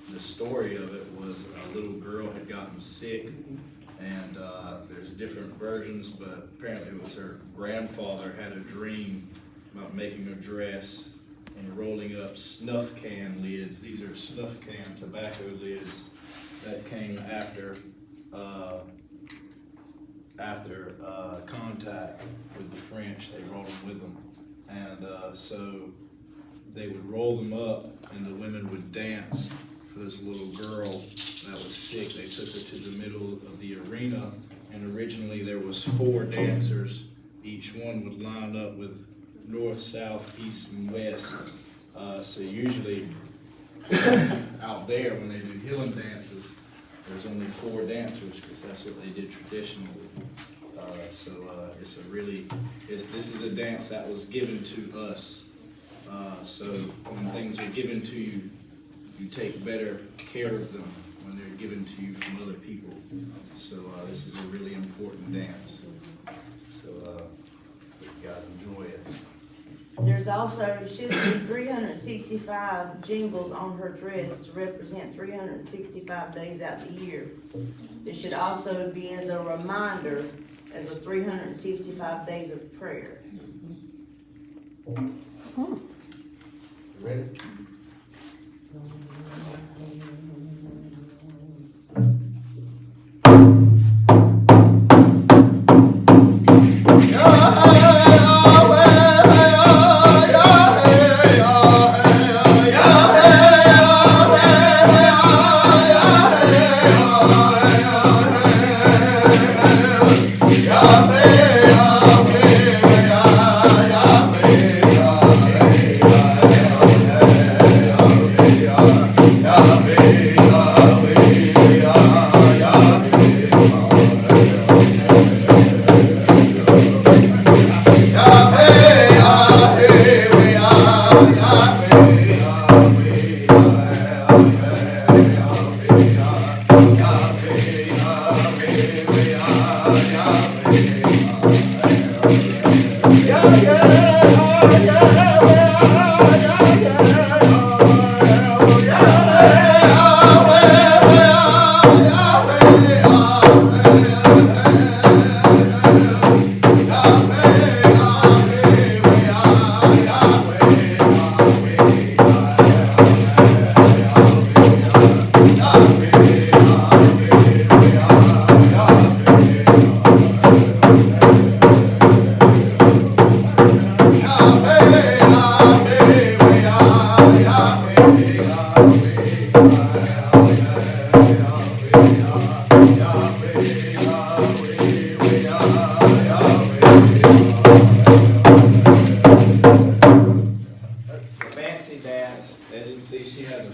The story of it was a little girl had gotten sick, and there's different versions, but apparently it was her grandfather had a dream about making a dress and rolling up snuff can lids. These are snuff can tobacco lids that came after contact with the French. They brought them with them, and so they would roll them up, and the women would dance for this little girl that was sick. They took her to the middle of the arena, and originally there was 4 dancers. Each one would line up with north, south, east, and west. So usually out there when they do healing dances, there's only 4 dancers because that's what they did traditionally. This is a dance that was given to us. So when things are given to you, you take better care of them when they're given to you from other people. So this is a really important dance. So you guys enjoy it. There's also should be 365 jingles on her dress to represent 365 days out the year. It should also be as a reminder as a 365 days of prayer. Ready?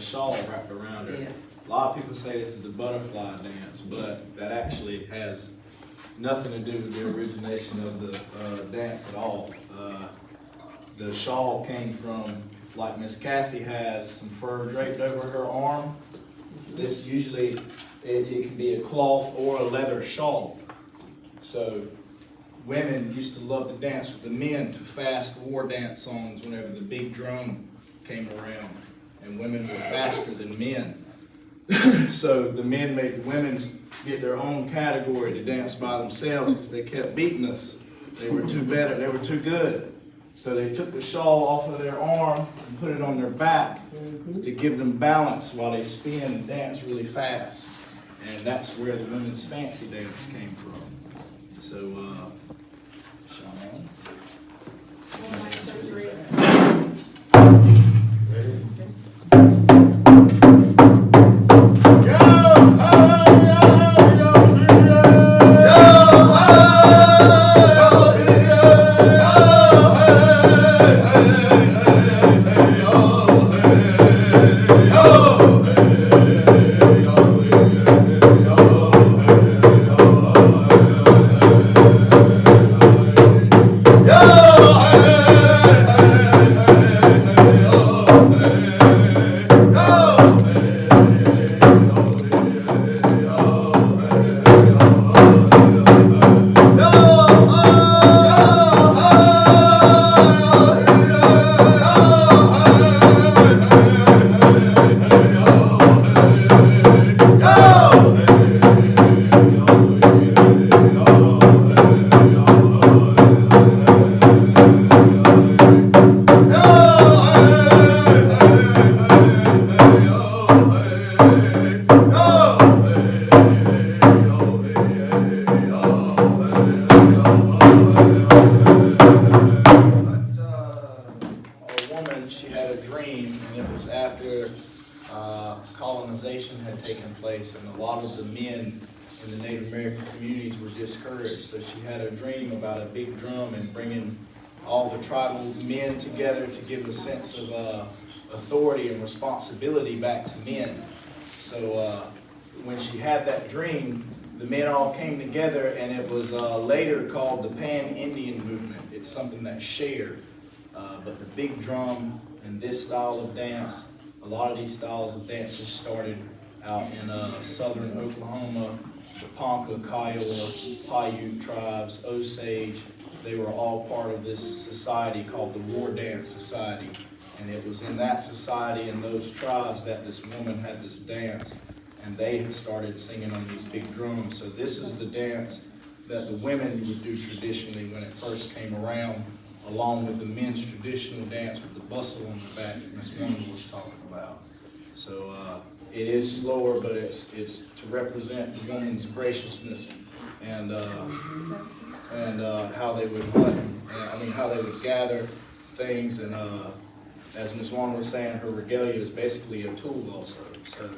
shawl wrapped around her. Yeah. A lot of people say this is the butterfly dance, but that actually has nothing to do with the origination of the dance at all. The shawl came from, like Miss Kathy has some fur draped over her arm. This usually, it can be a cloth or a leather shawl. So women used to love to dance with the men to fast war dance songs whenever the big drum came around. And women were faster than men. So the men made the women get their own category to dance by themselves because they kept beating us. They were too better, they were too good. So they took the shawl off of their arm and put it on their back to give them balance while they spin and dance really fast. And that's where the women's fancy dance came from. So, Sean. Ready? Colonization had taken place, and a lot of the men in the Native American communities were discouraged. So she had a dream about a big drum and bringing all the tribal men together to give a sense of authority and responsibility back to men. So when she had that dream, the men all came together, and it was later called the Pan-Indian movement. It's something that's shared. But the big drum and this style of dance, a lot of these styles of dances started out in southern Oklahoma, the Ponca, Kiowa, Paiute tribes, Osage. They were all part of this society called the War Dance Society. And it was in that society and those tribes that this woman had this dance. And they had started singing on these big drums. So this is the dance that the women would do traditionally when it first came around, along with the men's traditional dance with the bustle on the back that Miss Wanda was talking about. So it is slower, but it's to represent the woman's graciousness and how they would how they would gather things, and as Miss Wanda was saying, her regalia is basically a tool also. So.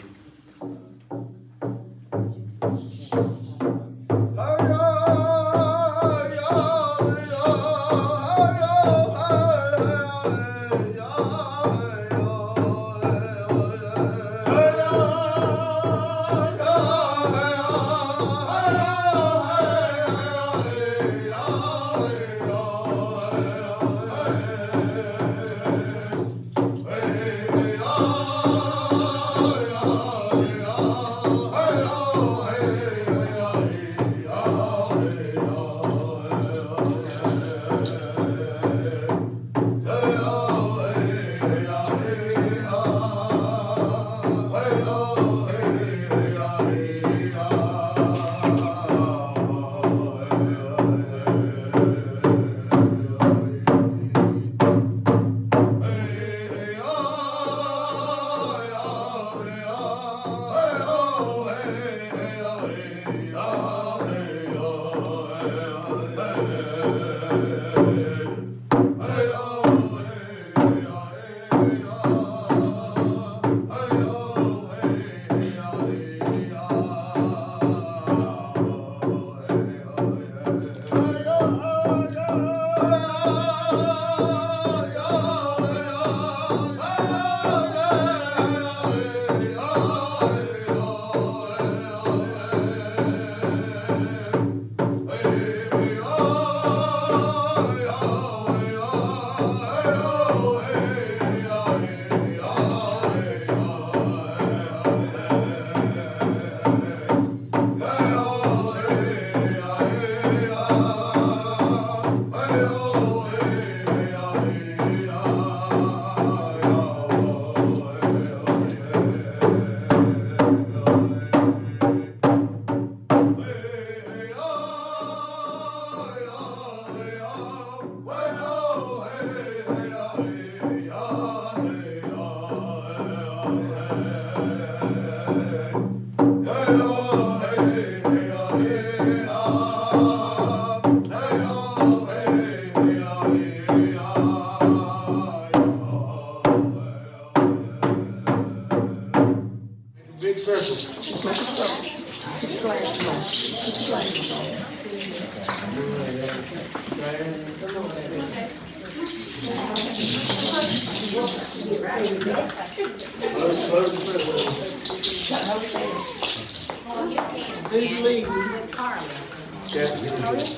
Who's leaving?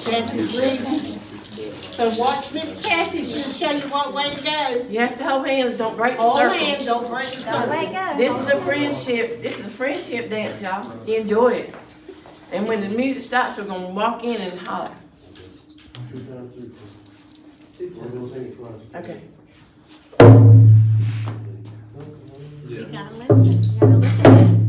Kathy's leaving. So watch Miss Kathy, she'll show you what way to go. You have to hold hands, don't break the Hold circle. hands, don't break the circle. This is a friendship dance, y'all. You enjoy it. And when the music stops, we're gonna walk in and holler. Okay. You gotta listen, you gotta listen.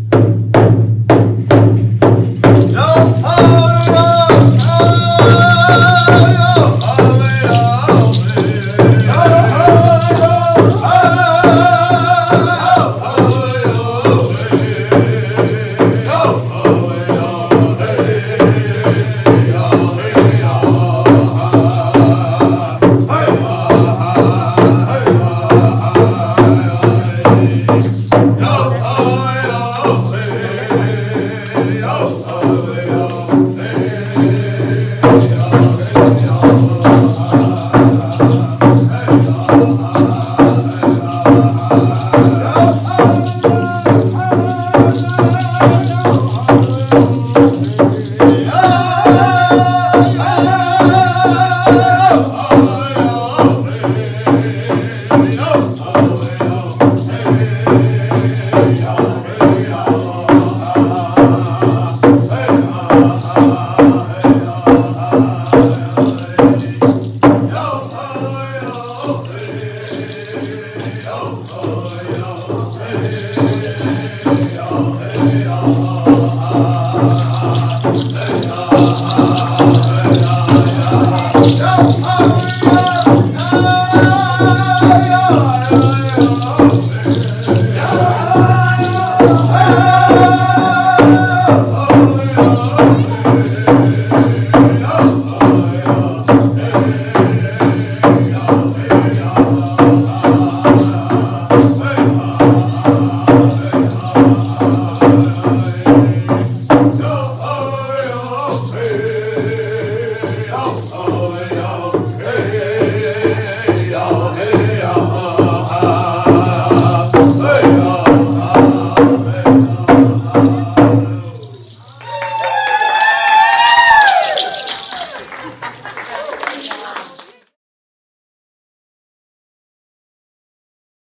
Go,